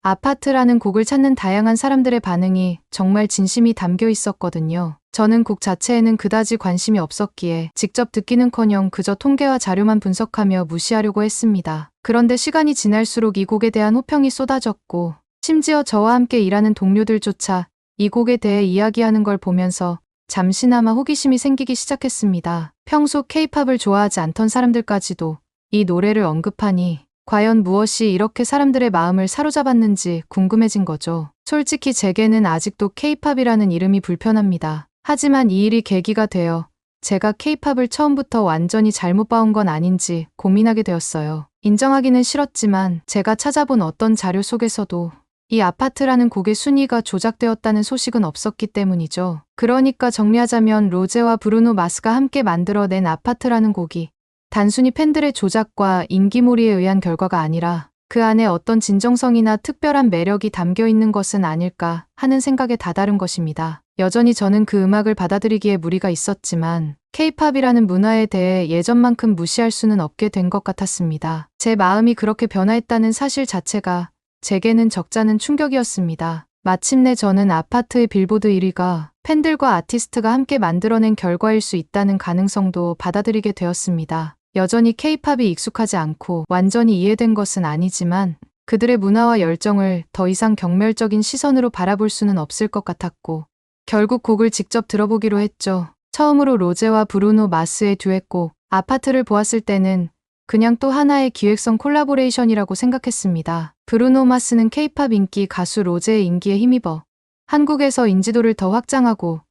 Speaker 1: 아파트라는 곡을 찾는 다양한 사람들의 반응이 정말 진심이 담겨 있었거든요. 저는 곡 자체에는 그다지 관심이 없었기에 직접 듣기는커녕 그저 통계와 자료만 분석하며 무시하려고 했습니다. 그런데 시간이 지날수록 이 곡에 대한 호평이 쏟아졌고 심지어 저와 함께 일하는 동료들조차 이 곡에 대해 이야기하는 걸 보면서 잠시나마 호기심이 생기기 시작했습니다. 평소 K-팝을 좋아하지 않던 사람들까지도 이 노래를 언급하니 과연 무엇이 이렇게 사람들의 마음을 사로잡았는지 궁금해진 거죠. 솔직히 제게는 아직도 K-팝이라는 이름이 불편합니다. 하지만 이 일이 계기가 되어 제가 K-팝을 처음부터 완전히 잘못 봐온 건 아닌지 고민하게 되었어요. 인정하기는 싫었지만 제가 찾아본 어떤 자료 속에서도 이 아파트라는 곡의 순위가 조작되었다는 소식은 없었기 때문이죠. 그러니까 정리하자면 로제와 브루노 마스가 함께 만들어낸 아파트라는 곡이 단순히 팬들의 조작과 인기몰이에 의한 결과가 아니라 그 안에 어떤 진정성이나 특별한 매력이 담겨 있는 것은 아닐까 하는 생각에 다다른 것입니다. 여전히 저는 그 음악을 받아들이기에 무리가 있었지만 K-팝이라는 문화에 대해 예전만큼 무시할 수는 없게 된 것 같았습니다. 제 마음이 그렇게 변화했다는 사실 자체가 제게는 적잖은 충격이었습니다. 마침내 저는 아파트의 빌보드 1위가 팬들과 아티스트가 함께 만들어낸 결과일 수 있다는 가능성도 받아들이게 되었습니다. 여전히 K-팝이 익숙하지 않고 완전히 이해된 것은 아니지만 그들의 문화와 열정을 더 이상 경멸적인 시선으로 바라볼 수는 없을 것 같았고 결국 곡을 직접 들어보기로 했죠. 처음으로 로제와 브루노 마스의 듀엣곡 아파트를 보았을 때는 그냥 또 하나의 기획성 콜라보레이션이라고 생각했습니다. 브루노 마스는 K-팝 인기 가수 로제의 인기에 힘입어 한국에서 인지도를 더 확장하고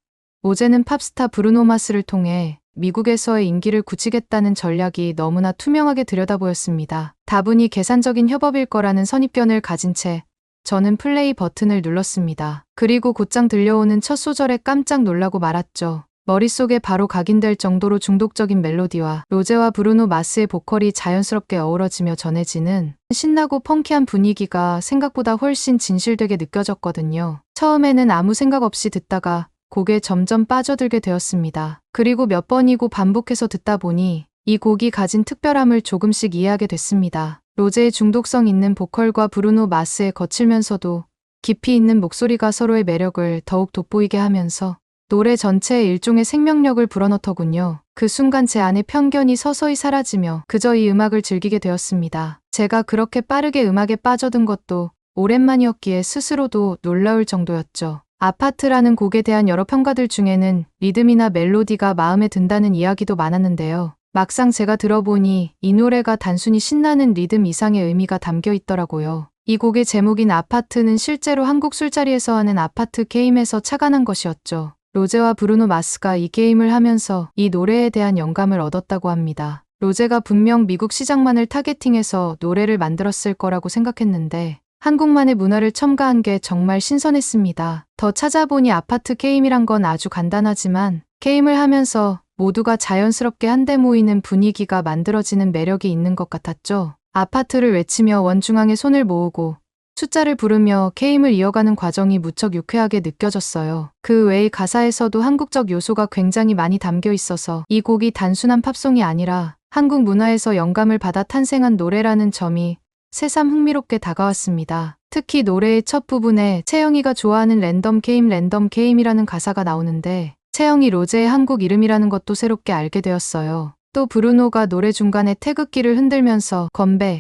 Speaker 1: 로제는 팝스타 브루노 마스를 통해 미국에서의 인기를 굳히겠다는 전략이 너무나 투명하게 들여다보였습니다. 다분히 계산적인 협업일 거라는 선입견을 가진 채 저는 플레이 버튼을 눌렀습니다. 그리고 곧장 들려오는 첫 소절에 깜짝 놀라고 말았죠. 머릿속에 바로 각인될 정도로 중독적인 멜로디와 로제와 브루노 마스의 보컬이 자연스럽게 어우러지며 전해지는 신나고 펑키한 분위기가 생각보다 훨씬 진실되게 느껴졌거든요. 처음에는 아무 생각 없이 듣다가 곡에 점점 빠져들게 되었습니다. 그리고 몇 번이고 반복해서 듣다 보니 이 곡이 가진 특별함을 조금씩 이해하게 됐습니다. 로제의 중독성 있는 보컬과 브루노 마스의 거칠면서도 깊이 있는 목소리가 서로의 매력을 더욱 돋보이게 하면서 노래 전체에 일종의 생명력을 불어넣더군요. 그 순간 제 안의 편견이 서서히 사라지며 그저 이 음악을 즐기게 되었습니다. 제가 그렇게 빠르게 음악에 빠져든 것도 오랜만이었기에 스스로도 놀라울 정도였죠. 아파트라는 곡에 대한 여러 평가들 중에는 리듬이나 멜로디가 마음에 든다는 이야기도 많았는데요. 막상 제가 들어보니 이 노래가 단순히 신나는 리듬 이상의 의미가 담겨 있더라고요. 이 곡의 제목인 아파트는 실제로 한국 술자리에서 하는 아파트 게임에서 착안한 것이었죠. 로제와 브루노 마스가 이 게임을 하면서 이 노래에 대한 영감을 얻었다고 합니다. 로제가 분명 미국 시장만을 타겟팅해서 노래를 만들었을 거라고 생각했는데 한국만의 문화를 첨가한 게 정말 신선했습니다. 더 찾아보니 아파트 게임이란 건 아주 간단하지만 게임을 하면서 모두가 자연스럽게 한데 모이는 분위기가 만들어지는 매력이 있는 것 같았죠. 아파트를 외치며 원중앙에 손을 모으고 숫자를 부르며 게임을 이어가는 과정이 무척 유쾌하게 느껴졌어요. 그 외의 가사에서도 한국적 요소가 굉장히 많이 담겨 있어서 이 곡이 단순한 팝송이 아니라 한국 문화에서 영감을 받아 탄생한 노래라는 점이 새삼 흥미롭게 다가왔습니다. 특히 노래의 첫 부분에 채영이가 좋아하는 랜덤 게임이라는 가사가 나오는데 채영이 로제의 한국 이름이라는 것도 새롭게 알게 되었어요. 또 브루노가 노래 중간에 태극기를 흔들면서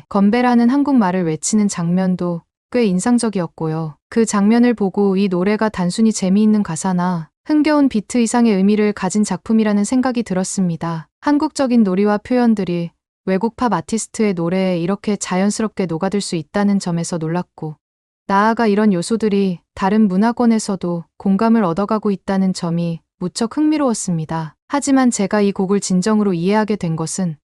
Speaker 1: 건배라는 한국말을 외치는 장면도 꽤 인상적이었고요. 그 장면을 보고 이 노래가 단순히 재미있는 가사나 흥겨운 비트 이상의 의미를 가진 작품이라는 생각이 들었습니다. 한국적인 놀이와 표현들이 외국 팝 아티스트의 노래에 이렇게 자연스럽게 녹아들 수 있다는 점에서 놀랐고 나아가 이런 요소들이 다른 문화권에서도 공감을 얻어가고 있다는 점이 무척 흥미로웠습니다. 하지만 제가 이 곡을 진정으로 이해하게 된 것은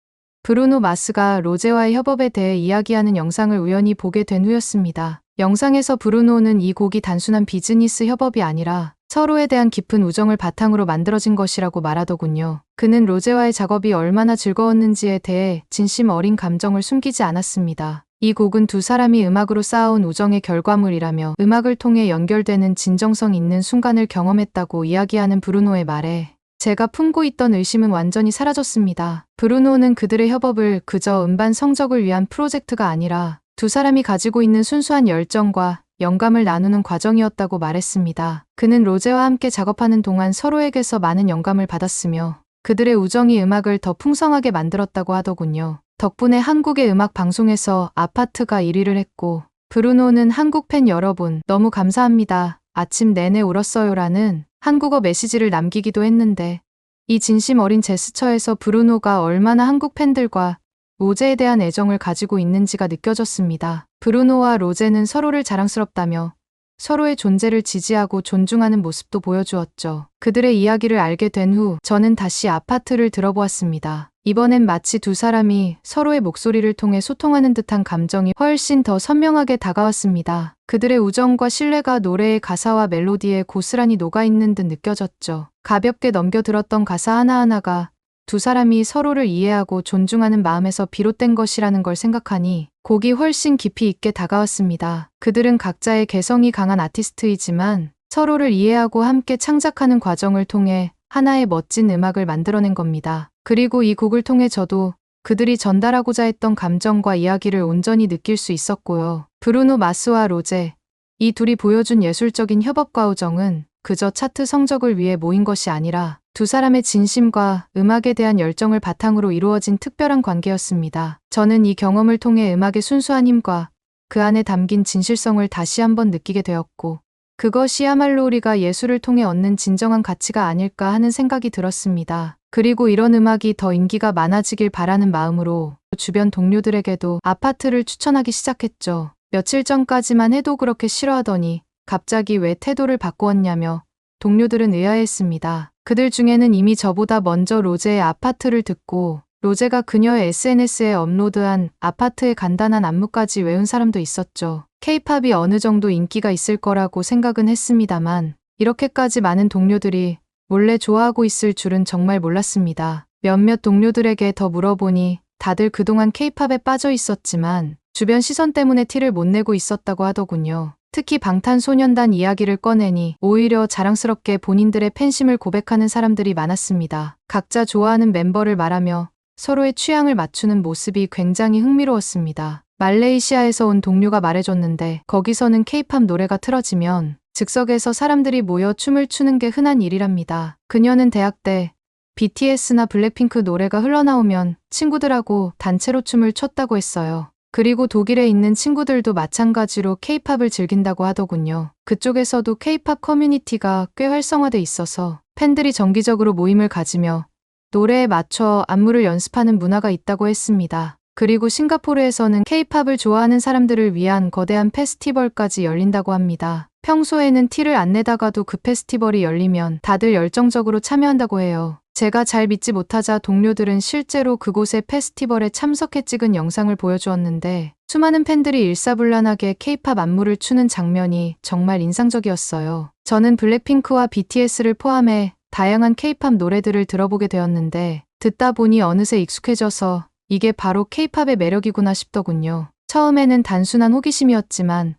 Speaker 1: 브루노 마스가 로제와의 협업에 대해 이야기하는 영상을 우연히 보게 된 후였습니다. 영상에서 브루노는 이 곡이 단순한 비즈니스 협업이 아니라 서로에 대한 깊은 우정을 바탕으로 만들어진 것이라고 말하더군요. 그는 로제와의 작업이 얼마나 즐거웠는지에 대해 진심 어린 감정을 숨기지 않았습니다. 이 곡은 두 사람이 음악으로 쌓아온 우정의 결과물이라며 음악을 통해 연결되는 진정성 있는 순간을 경험했다고 이야기하는 브루노의 말에 제가 품고 있던 의심은 완전히 사라졌습니다. 브루노는 그들의 협업을 그저 음반 성적을 위한 프로젝트가 아니라 두 사람이 가지고 있는 순수한 열정과 영감을 나누는 과정이었다고 말했습니다. 그는 로제와 함께 작업하는 동안 서로에게서 많은 영감을 받았으며 그들의 우정이 음악을 더 풍성하게 만들었다고 하더군요. 덕분에 한국의 음악 방송에서 아파트가 1위를 했고 브루노는 한국 팬 여러분 너무 감사합니다. 아침 내내 울었어요라는 한국어 메시지를 남기기도 했는데 이 진심 어린 제스처에서 브루노가 얼마나 한국 팬들과 로제에 대한 애정을 가지고 있는지가 느껴졌습니다. 브루노와 로제는 서로를 자랑스럽다며 서로의 존재를 지지하고 존중하는 모습도 보여주었죠. 그들의 이야기를 알게 된 후 저는 다시 아파트를 들어보았습니다. 이번엔 마치 두 사람이 서로의 목소리를 통해 소통하는 듯한 감정이 훨씬 더 선명하게 다가왔습니다. 그들의 우정과 신뢰가 노래의 가사와 멜로디에 고스란히 녹아있는 듯 느껴졌죠. 가볍게 넘겨들었던 가사 하나하나가 두 사람이 서로를 이해하고 존중하는 마음에서 비롯된 것이라는 걸 생각하니 곡이 훨씬 깊이 있게 다가왔습니다. 그들은 각자의 개성이 강한 아티스트이지만 서로를 이해하고 함께 창작하는 과정을 통해 하나의 멋진 음악을 만들어낸 겁니다. 그리고 이 곡을 통해 저도 그들이 전달하고자 했던 감정과 이야기를 온전히 느낄 수 있었고요. 브루노 마스와 로제, 이 둘이 보여준 예술적인 협업과 우정은 그저 차트 성적을 위해 모인 것이 아니라 두 사람의 진심과 음악에 대한 열정을 바탕으로 이루어진 특별한 관계였습니다. 저는 이 경험을 통해 음악의 순수한 힘과 그 안에 담긴 진실성을 다시 한번 느끼게 되었고 그것이야말로 우리가 예술을 통해 얻는 진정한 가치가 아닐까 하는 생각이 들었습니다. 그리고 이런 음악이 더 인기가 많아지길 바라는 마음으로 주변 동료들에게도 아파트를 추천하기 시작했죠. 며칠 전까지만 해도 그렇게 싫어하더니 갑자기 왜 태도를 바꾸었냐며 동료들은 의아해했습니다. 그들 중에는 이미 저보다 먼저 로제의 아파트를 듣고 로제가 그녀의 SNS에 업로드한 아파트의 간단한 안무까지 외운 사람도 있었죠. K-팝이 어느 정도 인기가 있을 거라고 생각은 했습니다만 이렇게까지 많은 동료들이 몰래 좋아하고 있을 줄은 정말 몰랐습니다. 몇몇 동료들에게 더 물어보니 다들 그동안 K-팝에 빠져 있었지만 주변 시선 때문에 티를 못 내고 있었다고 하더군요. 특히 방탄소년단 이야기를 꺼내니 오히려 자랑스럽게 본인들의 팬심을 고백하는 사람들이 많았습니다. 각자 좋아하는 멤버를 말하며 서로의 취향을 맞추는 모습이 굉장히 흥미로웠습니다. 말레이시아에서 온 동료가 말해줬는데 거기서는 K-팝 노래가 틀어지면 즉석에서 사람들이 모여 춤을 추는 게 흔한 일이랍니다. 그녀는 대학 때 BTS나 블랙핑크 노래가 흘러나오면 친구들하고 단체로 춤을 췄다고 했어요. 그리고 독일에 있는 친구들도 마찬가지로 K-팝을 즐긴다고 하더군요. 그쪽에서도 K-팝 커뮤니티가 꽤 활성화돼 있어서 팬들이 정기적으로 모임을 가지며 노래에 맞춰 안무를 연습하는 문화가 있다고 했습니다. 그리고 싱가포르에서는 K-팝을 좋아하는 사람들을 위한 거대한 페스티벌까지 열린다고 합니다. 평소에는 티를 안 내다가도 그 페스티벌이 열리면 다들 열정적으로 참여한다고 해요. 제가 잘 믿지 못하자 동료들은 실제로 그곳의 페스티벌에 참석해 찍은 영상을 보여주었는데 수많은 팬들이 일사불란하게 K-팝 안무를 추는 장면이 정말 인상적이었어요. 저는 블랙핑크와 BTS를 포함해 다양한 K-팝 노래들을 들어보게 되었는데 듣다 보니 어느새 익숙해져서 이게 바로 K-팝의 매력이구나 싶더군요. 처음에는 단순한 호기심이었지만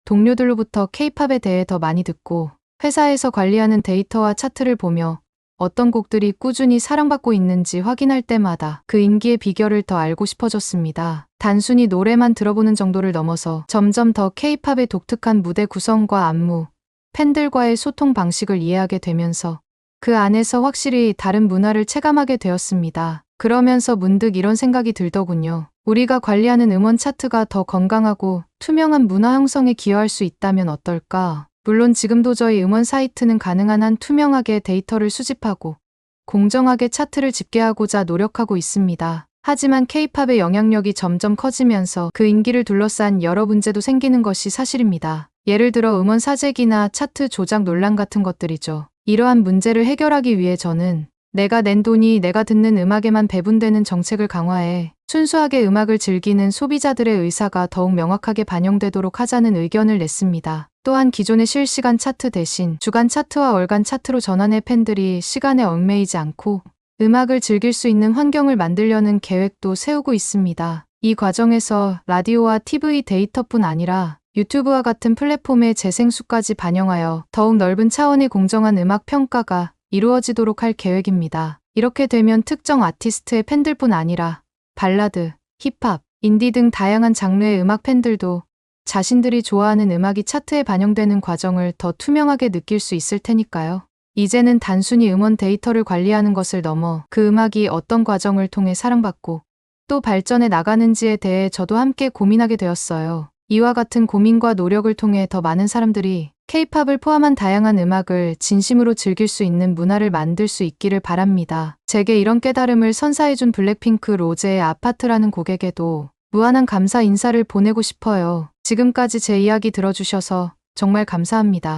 Speaker 1: 동료들로부터 K-팝에 대해 더 많이 듣고 회사에서 관리하는 데이터와 차트를 보며 어떤 곡들이 꾸준히 사랑받고 있는지 확인할 때마다 그 인기의 비결을 더 알고 싶어졌습니다. 단순히 노래만 들어보는 정도를 넘어서 점점 더 K-팝의 독특한 무대 구성과 안무, 팬들과의 소통 방식을 이해하게 되면서 그 안에서 확실히 다른 문화를 체감하게 되었습니다. 그러면서 문득 이런 생각이 들더군요. 우리가 관리하는 음원 차트가 더 건강하고 투명한 문화 형성에 기여할 수 있다면 어떨까? 물론 지금도 저희 음원 사이트는 가능한 한 투명하게 데이터를 수집하고 공정하게 차트를 집계하고자 노력하고 있습니다. 하지만 K-팝의 영향력이 점점 커지면서 그 인기를 둘러싼 여러 문제도 생기는 것이 사실입니다. 예를 들어 음원 사재기나 차트 조작 논란 같은 것들이죠. 이러한 문제를 해결하기 위해 저는 내가 낸 돈이 내가 듣는 음악에만 배분되는 정책을 강화해 순수하게 음악을 즐기는 소비자들의 의사가 더욱 명확하게 반영되도록 하자는 의견을 냈습니다. 또한 기존의 실시간 차트 대신 주간 차트와 월간 차트로 전환해 팬들이 시간에 얽매이지 않고 음악을 즐길 수 있는 환경을 만들려는 계획도 세우고 있습니다. 이 과정에서 라디오와 TV 데이터뿐 아니라 유튜브와 같은 플랫폼의 재생수까지 반영하여 더욱 넓은 차원의 공정한 음악 평가가 이루어지도록 할 계획입니다. 이렇게 되면 특정 아티스트의 팬들뿐 아니라 발라드, 힙합, 인디 등 다양한 장르의 음악 팬들도 자신들이 좋아하는 음악이 차트에 반영되는 과정을 더 투명하게 느낄 수 있을 테니까요. 이제는 단순히 음원 데이터를 관리하는 것을 넘어 그 음악이 어떤 과정을 통해 사랑받고 또 발전해 나가는지에 대해 저도 함께 고민하게 되었어요. 이와 같은 고민과 노력을 통해 더 많은 사람들이 K-팝을 포함한 다양한 음악을 진심으로 즐길 수 있는 문화를 만들 수 있기를 바랍니다. 제게 이런 깨달음을 선사해준 블랙핑크 로제의 아파트라는 곡에게도 무한한 감사 인사를 보내고 싶어요. 지금까지 제 이야기 들어주셔서 정말 감사합니다.